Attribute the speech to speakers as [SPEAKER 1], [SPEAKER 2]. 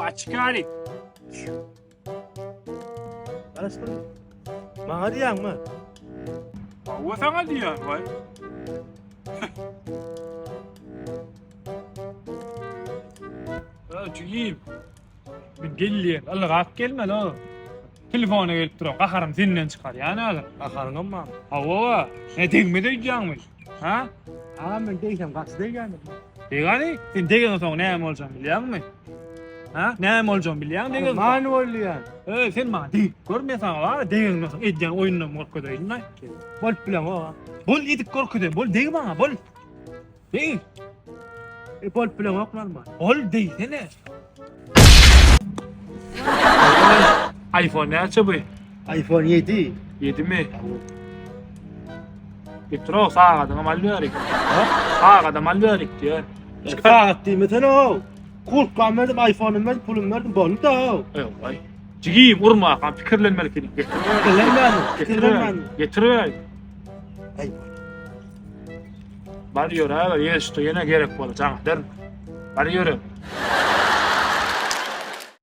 [SPEAKER 1] Açık gari.
[SPEAKER 2] Arasın. Bana diýän mi?
[SPEAKER 1] O sana diýär vay. Çünkü bir gelýän, Allah gap gelme lo. Telefona gelip duran, qaharym senden çıkar yani adam.
[SPEAKER 2] Akaryňam mı?
[SPEAKER 1] Hawa, ne tegme diýýäňmiş? Ha?
[SPEAKER 2] Ha men diýsem gaçy diýänim.
[SPEAKER 1] Degani, sen degen soň näme boljaň bilýärmi? Ha? Näme boljaň bilýärmi degen?
[SPEAKER 2] Mani bolýan.
[SPEAKER 1] Sen maňa diýip görmeýäň bar, degen soň edýän oýundan gorkudayna.
[SPEAKER 2] Bol bilen o.
[SPEAKER 1] Bol edip gorkuday, bol deg maňa, bol. Deg.
[SPEAKER 2] Bol bilen oklanma.
[SPEAKER 1] Bol deýsene. iPhone näçe bu?
[SPEAKER 2] iPhone 7.
[SPEAKER 1] 7 mi? Getro sağa da mal verik. Ha? Sağa da mal verik diyor.
[SPEAKER 2] Saat diýmesen o. Kulp gamerdim iPhone'um ben pulum verdim bolu da o.
[SPEAKER 1] Vay. Cigiyim urma, kan pikirlenmelik dedik. Getiriver.
[SPEAKER 2] Ay.
[SPEAKER 1] Barıyor ha, yesto yine gerek bolacak der. Barıyor.